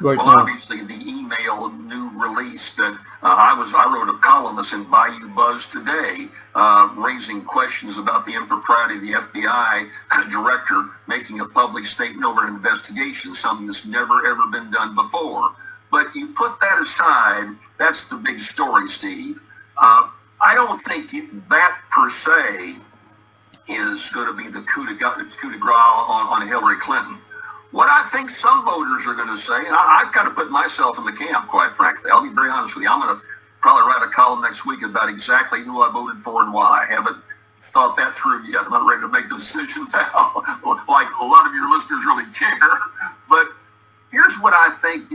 Right Well, now. obviously, the email new release that I wrote a columnist in Bayou Buzz today, raising questions about the impropriety of the FBI director making a public statement over an investigation, something that's never ever been done before. But you put that aside, that's the big story, Steve. I don't think that per se is going to be the coup de grace on Hillary Clinton. What I think some voters are going to say, and I've kind of put myself in the camp, quite frankly. I'll be very honest with you. I'm going to probably write a column next week about exactly who I voted for and why. I haven't thought that through yet. I'm not ready to make the decision now, like a lot of your listeners really care. But here's what I think.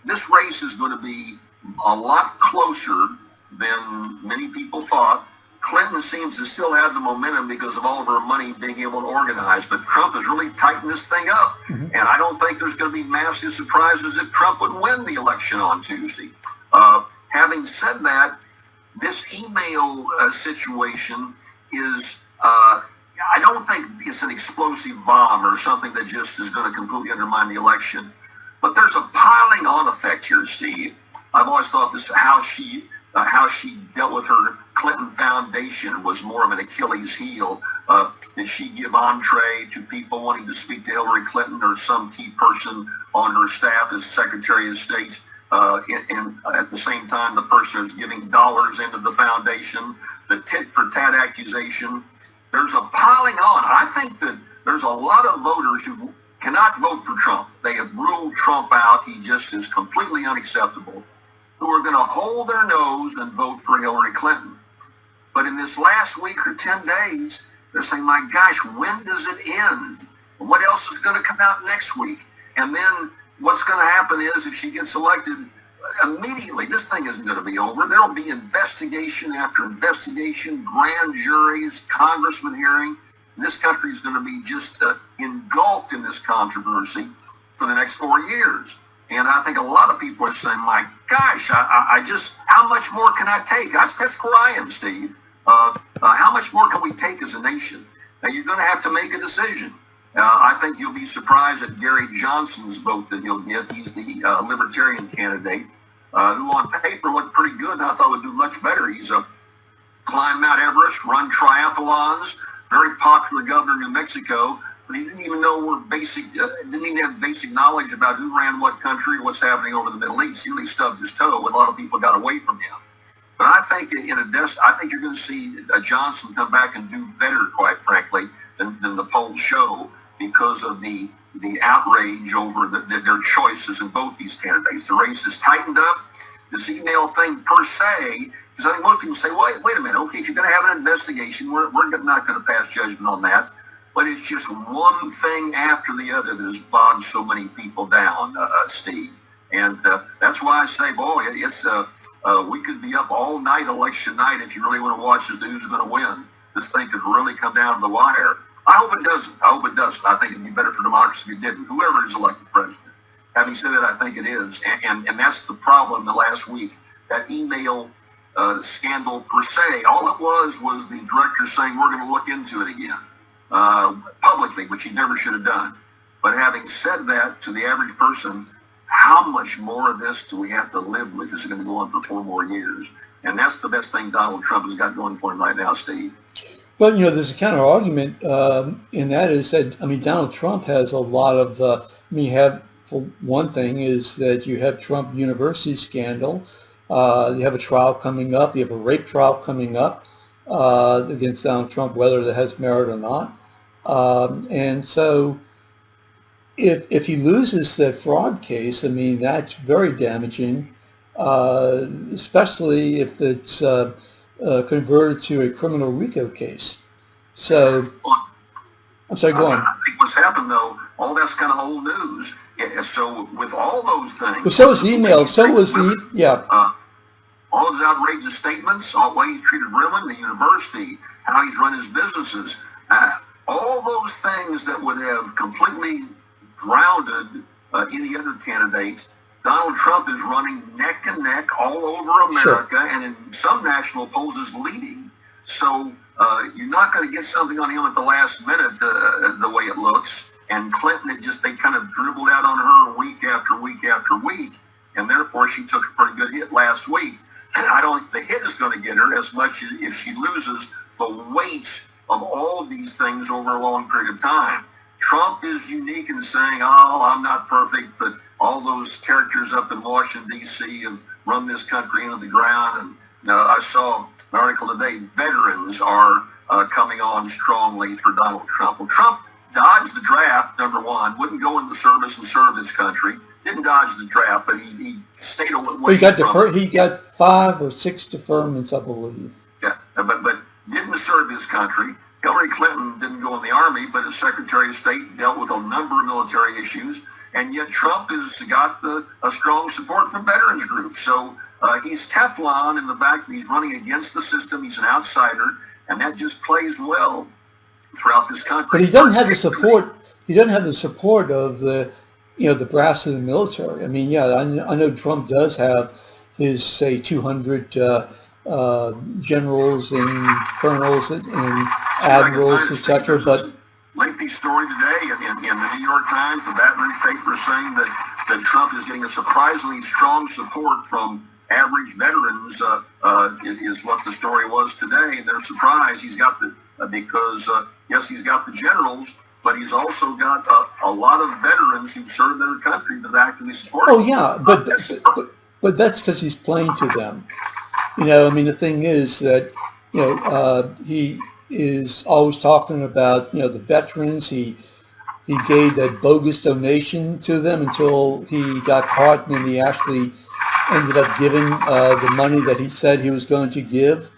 This race is going to be a lot closer than many people thought. Clinton seems to still have the momentum because of all of her money being able to organize, but Trump has really tightened this thing up. Mm-hmm. And I don't think there's going to be massive surprises if Trump would win the election on Tuesday. Having said that, this email situation is, I don't think it's an explosive bomb or something that just is going to completely undermine the election. But there's a piling on effect here, Steve. I've always thought this, how she dealt with her Clinton Foundation was more of an Achilles heel. Did she give entree to people wanting to speak to Hillary Clinton or some key person on her staff as Secretary of State? And at the same time, the person is giving dollars into the foundation, the tit for tat accusation. There's a piling on. I think that there's a lot of voters who cannot vote for Trump. They have ruled Trump out. He just is completely unacceptable, who are going to hold their nose and vote for Hillary Clinton. But in this last week or 10 days, they're saying, my gosh, when does it end? What else is going to come out next week? And then what's going to happen is if she gets elected, immediately, this thing isn't going to be over. There will be investigation after investigation, grand juries, congressman hearing. This country is going to be just engulfed in this controversy for the next 4 years. And I think a lot of people are saying, my gosh, I just, how much more can I take? That's where I am, Steve. How much more can we take as a nation? Now, you're going to have to make a decision. I think you'll be surprised at Gary Johnson's vote that he'll get. He's the Libertarian candidate, who on paper looked pretty good and I thought would do much better. He's climbed Mount Everest, run triathlons, very popular governor of New Mexico, but he didn't even know didn't even have basic knowledge about who ran what country, what's happening over the Middle East. He really stubbed his toe, and a lot of people got away from him. But I think I think you're going to see Johnson come back and do better, quite frankly, than the polls show because of the outrage over their choices in both these candidates. The race is tightened up. This email thing per se, because I think most people say, wait a minute, okay, if you're going to have an investigation, we're not going to pass judgment on that. But it's just one thing after the other that has bogged so many people down, Steve. And that's why I say, boy, we could be up all night election night if you really want to watch as to who's going to win. This thing could really come down to the wire. I hope it doesn't. I think it'd be better for democracy if it didn't, whoever is elected president. Having said that, I think it is. And that's the problem the last week. That email scandal per se, all it was the director saying we're going to look into it again publicly, which he never should have done. But having said that, to the average person, how much more of this do we have to live with? This is going to go on for 4 more years. And that's the best thing Donald Trump has got going for him right now, Steve. Well, there's a counter argument in that is that, Donald Trump has a lot of, you have, for one thing, is that you have Trump University scandal. You have a trial coming up. You have a rape trial coming up against Donald Trump, whether that has merit or not. And so if he loses that fraud case, that's very damaging, especially if it's converted to a criminal RICO case. So, I'm sorry, go on. I think what's happened, though, all that's kind of old news. Yeah, so with all those things... Well, so was the email. So was the... Yeah. All those outrageous statements, all the way he's treated women, the university, how he's run his businesses, all those things that would have completely grounded any other candidate, Donald Trump is running neck and neck all over America, sure. And in some national polls is leading. So you're not going to get something on him at the last minute the way it looks. and Clinton they kind of dribbled out on her week after week after week, and therefore she took a pretty good hit last week. And I don't think the hit is going to get her as much as if she loses the weight of all of these things over a long period of time. Trump is unique in saying, oh, I'm not perfect, but all those characters up in Washington, D.C. have run this country into the ground. And I saw an article today, veterans are coming on strongly for Donald Trump. Well, Trump dodged the draft, number one, wouldn't go in the service and serve his country. Didn't dodge the draft, but he stayed away he got 5 or 6 deferments, I believe. Yeah, but didn't serve his country. Hillary Clinton didn't go in the Army, but as Secretary of State dealt with a number of military issues, and yet Trump has got a strong support from veterans groups. So he's Teflon in the fact that he's running against the system. He's an outsider, and that just plays well throughout this country. But he doesn't have the support. He doesn't have the support of the brass of the military. I mean, yeah, I know Trump does have his, say, 200 generals and colonels and admirals, etc. But lengthy story today in the New York Times, the Baton Rouge paper, saying that Trump is getting a surprisingly strong support from average veterans. Is what the story was today, and they're surprised. He's got because yes, he's got the generals, but he's also got a lot of veterans who served their country that actively support him. Oh yeah, but that's because he's playing to them. I mean, the thing is that he is always talking about the veterans. He gave that bogus donation to them until he got caught, and then he actually ended up giving the money that he said he was going to give.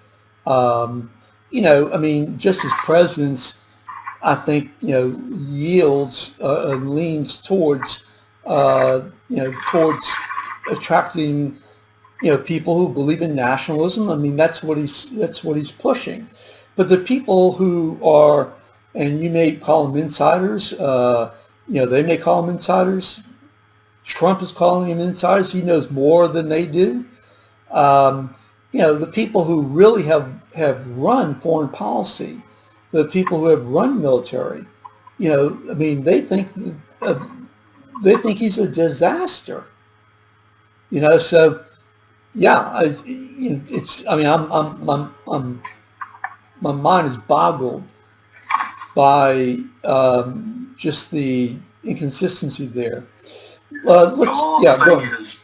I mean, just his presence, I think, yields and leans towards, towards attracting, people who believe in nationalism. I mean, that's what he's pushing. But the people who are, and you may call them insiders, they may call them insiders. Trump is calling them insiders. He knows more than they do. The people who really have run foreign policy, the people who have run military, I mean, they think he's a disaster. So yeah, it's. I mean, my mind is boggled by just the inconsistency there. All I'm saying is,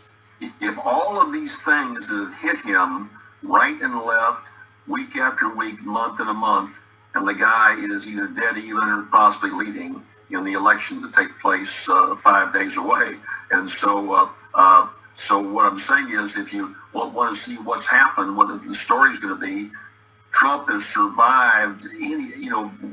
if all of these things have hit him right and left, week after week, month and a month, and the guy is either dead even or possibly leading in the election to take place 5 days away. And so so what I'm saying is, if you want to see what's happened, what the story's going to be, Trump has survived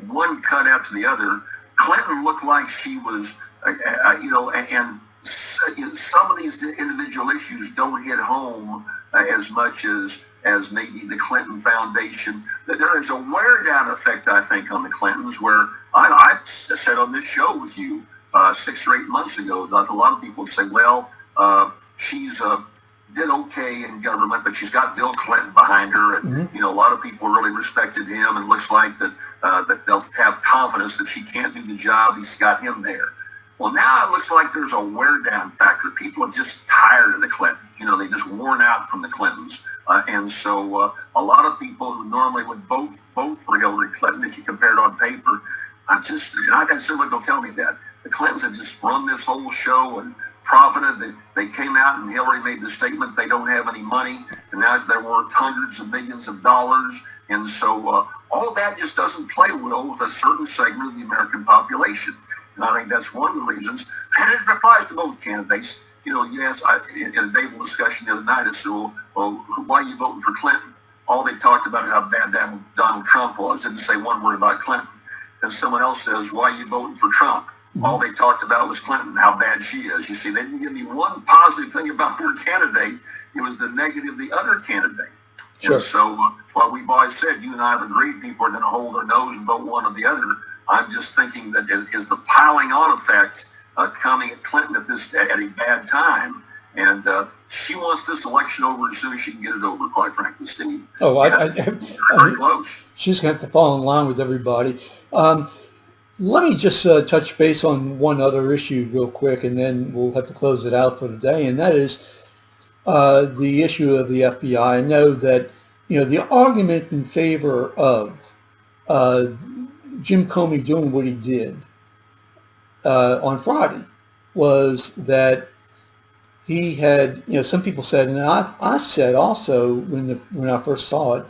one cut after the other. Clinton looked like she was, and some of these individual issues don't hit home as much as maybe the Clinton Foundation. There is a wear-down effect, I think, on the Clintons, where I said on this show with you 6 or 8 months ago, that a lot of people say, well, she's did okay in government, but she's got Bill Clinton behind her, and a lot of people really respected him, and it looks like that they'll have confidence that she can't do the job. He's got him there. Well, now it looks like there's a wear-down factor. People are just tired of the Clintons. They just worn out from the Clintons. And so a lot of people who normally would vote for Hillary Clinton, if you compare it on paper, I've had someone go tell me that. The Clintons have just run this whole show and profited. They came out and Hillary made the statement they don't have any money, and now they're worth hundreds of millions of dollars. And so all that just doesn't play well with a certain segment of the American population. And I think that's one of the reasons. And it applies to both candidates. You asked in a naval discussion the other night, I said, well, why are you voting for Clinton? All they talked about how bad Donald Trump was, didn't say one word about Clinton. And someone else says, why are you voting for Trump? All they talked about was Clinton, how bad she is. You see, they didn't give me one positive thing about their candidate. It was the negative of the other candidate. Sure. And so that's why we've always said, you and I have agreed, people are going to hold their nose and vote one or the other. I'm just thinking that is the piling on effect coming at Clinton at a bad time. And she wants this election over as soon as she can get it over, quite frankly, Steve. Oh, very close. She's going to have to fall in line with everybody. Let me just touch base on one other issue real quick, and then we'll have to close it out for today, and that is the issue of the FBI. I know that, the argument in favor of uh, Jim Comey doing what he did on Friday was that he had, some people said, and I said also when I first saw it,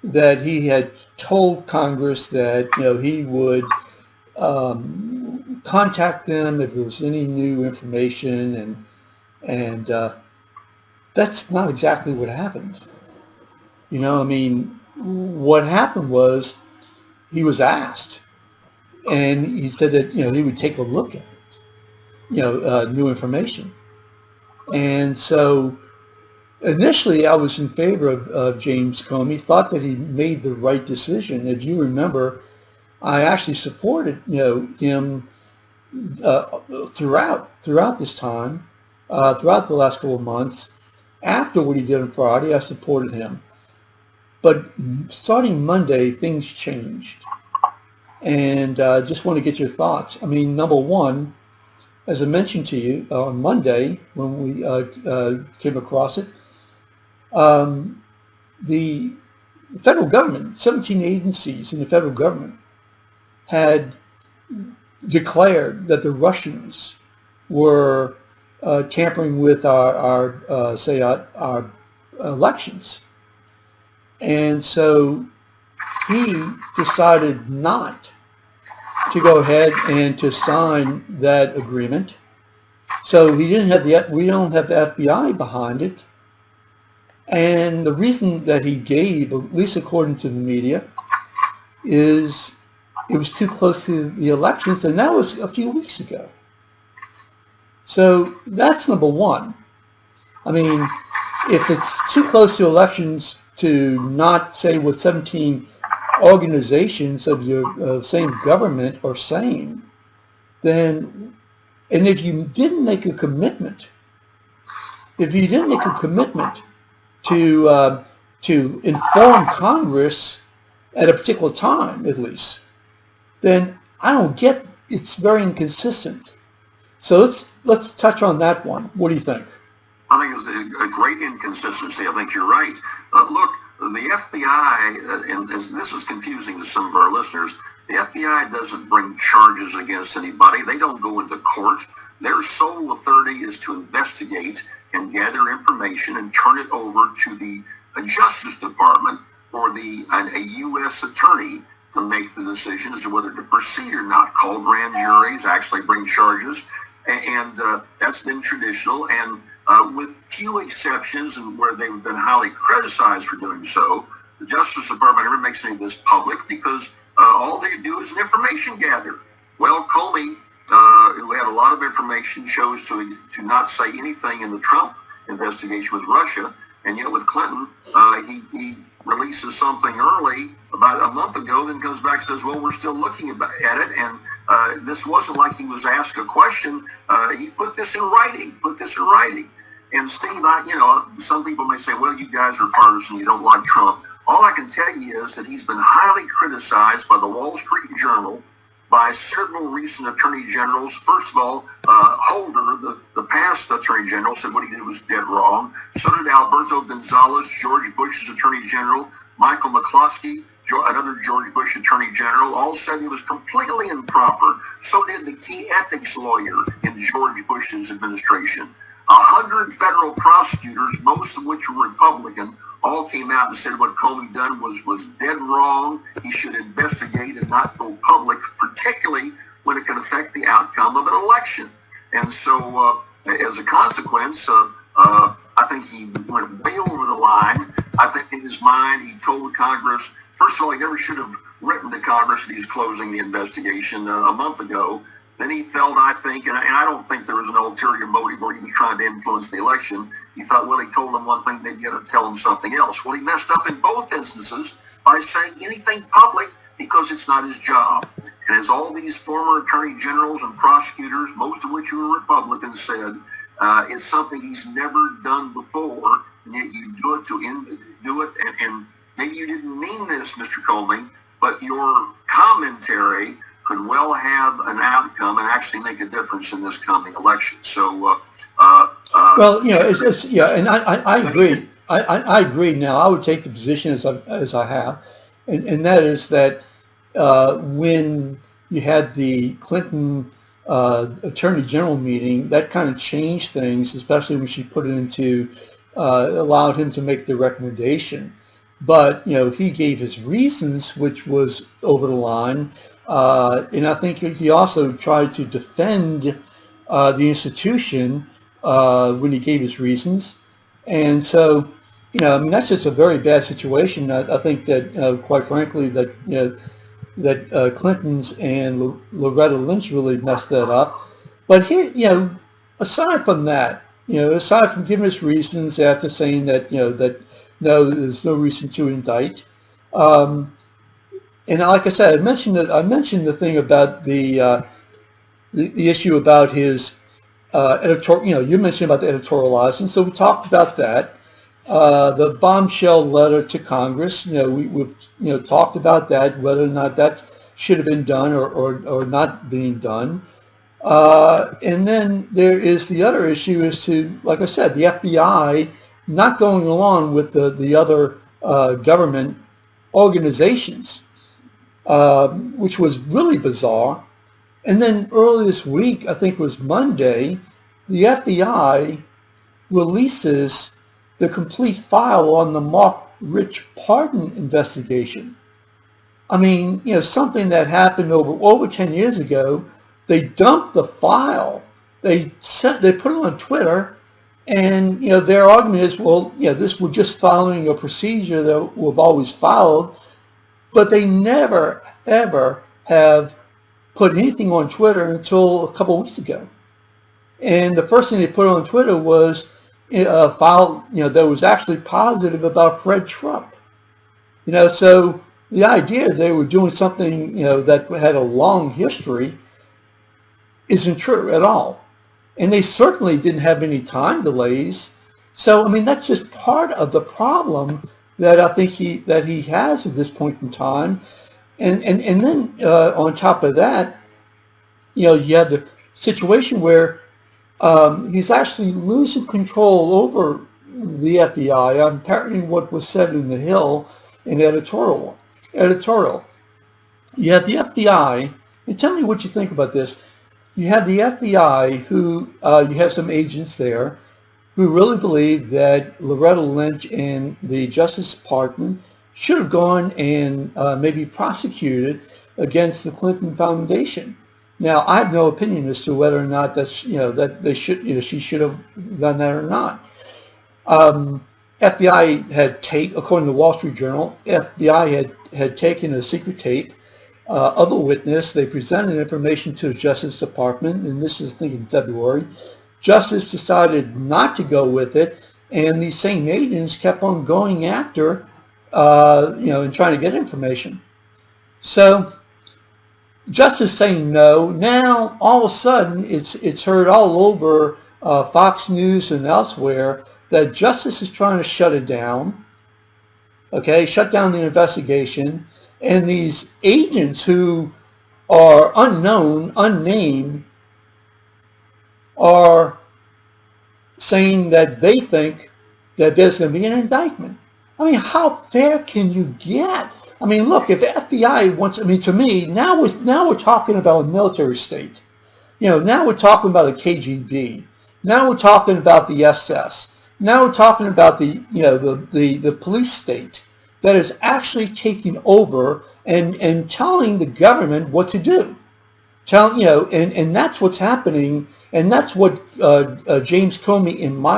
that he had told Congress that, he would contact them if there was any new information, and that's not exactly what happened. What happened was he was asked, and he said that he would take a look at new information, and so initially I was in favor of James Comey, thought that he made the right decision. If you remember, I actually supported him throughout this time, throughout the last couple of months. After what he did on Friday, I supported him. But starting Monday, things changed. And just want to get your thoughts. Number one, as I mentioned to you on Monday when we came across it, the federal government, 17 agencies in the federal government, had declared that the Russians were tampering with our elections. And so he decided not to go ahead and to sign that agreement. So we don't have the FBI behind it. And the reason that he gave, at least according to the media, is it was too close to the elections, and that was a few weeks ago. So that's number one. If it's too close to elections to not say what 17 organizations of your same government are saying, then, and if you didn't make a commitment, to inform Congress at a particular time, at least, then I don't get, it's very inconsistent. So let's touch on that one. What do you think? I think it's a great inconsistency. I think you're right. Look, the FBI, and this is confusing to some of our listeners, the FBI doesn't bring charges against anybody. They don't go into court. Their sole authority is to investigate and gather information and turn it over to the Justice Department or a U.S. attorney to make the decision as to whether to proceed or not. Call grand juries, actually bring charges. And that's been traditional, and with few exceptions, and where they've been highly criticized for doing so, the Justice Department never makes any of this public because all they do is an information gather. Well, Comey, who had a lot of information, chose to not say anything in the Trump investigation with Russia, and yet with Clinton, he releases something early about a month ago, then comes back and says, well, we're still looking at it, and this wasn't like he was asked a question. He put this in writing. And Steve, some people may say, well, you guys are partisan, you don't like Trump. All I can tell you is that he's been highly criticized by the Wall Street Journal, by several recent attorney generals. First of all, Holder, the past attorney general, said what he did was dead wrong. So did Alberto Gonzales, George Bush's attorney general. Michael McCloskey, another George Bush attorney general, all said it was completely improper. So did the key ethics lawyer in George Bush's administration. 100 federal prosecutors, most of which were Republican, all came out and said what Comey done was dead wrong. He should investigate and not go public, particularly when it can affect the outcome of an election. And so, as a consequence, I think he went way over the line. I think in his mind, he told Congress, first of all, he never should have written to Congress that he's closing the investigation a month ago. Then he felt, I think, and I don't think there was an ulterior motive where he was trying to influence the election. He thought, well, he told them one thing, they'd get to tell him something else. Well, he messed up in both instances by saying anything public because it's not his job. And as all these former attorney generals and prosecutors, most of which were Republicans, said, it's something he's never done before, and yet you do it, and maybe you didn't mean this, Mr. Comey, but your commentary could well have an outcome and actually make a difference in this coming election. So, well, yeah, and I agree. I agree. Now, I would take the position as I have, and that is that when you had the Clinton Attorney General meeting, that kind of changed things, especially when she put it into allowed him to make the recommendation. But he gave his reasons, which was over the line, and I think he also tried to defend the institution when he gave his reasons. And so, I mean, that's just a very bad situation. I think that, quite frankly, that Clinton's and Loretta Lynch really messed that up. But here, aside from that, aside from giving his reasons after saying that, that no, there's no reason to indict. And like I said, I mentioned the thing about the issue about his editorial. You mentioned about the editorializing, so we talked about that. The bombshell letter to Congress. We've talked about that, whether or not that should have been done or not being done. And then there is the other issue is to, like I said, the FBI not going along with the other government organizations, which was really bizarre. And then early this week, I think it was Monday, the FBI releases the complete file on the Mark Rich pardon investigation. I mean, something that happened over 10 years ago. They dumped the file. They put it on Twitter, and their argument is, well, this was just following a procedure that we've always followed. But they never ever have put anything on Twitter until a couple of weeks ago. And the first thing they put on Twitter was a file, that was actually positive about Fred Trump. So the idea they were doing something, that had a long history isn't true at all. And they certainly didn't have any time delays. So, I mean, that's just part of the problem that I think he has at this point in time. And then on top of that, you have the situation where he's actually losing control over the FBI. I'm parroting what was said in the Hill in editorial. You have the FBI, and tell me what you think about this. You have the FBI who, you have some agents there who really believe that Loretta Lynch and the Justice Department should have gone and maybe prosecuted against the Clinton Foundation. Now, I have no opinion as to whether or not that's, that they should, she should have done that or not. FBI had according to the Wall Street Journal, FBI had taken a secret tape of a witness. They presented information to the Justice Department, and this is, I think, in February. Justice decided not to go with it, and these same agents kept on going after, and trying to get information. So Justice saying no. Now all of a sudden it's heard all over Fox News and elsewhere that Justice is trying to shut it down. Okay, shut down the investigation, and these agents who are unknown, unnamed, are saying that they think that there's going to be an indictment. I mean, how fair can you get? I mean, look, if the FBI wants, I mean, to me, now we're talking about a military state. Now we're talking about the KGB. Now we're talking about the SS. Now we're talking about the police state that is actually taking over and telling the government what to do. And that's what's happening, and that's what James Comey, in my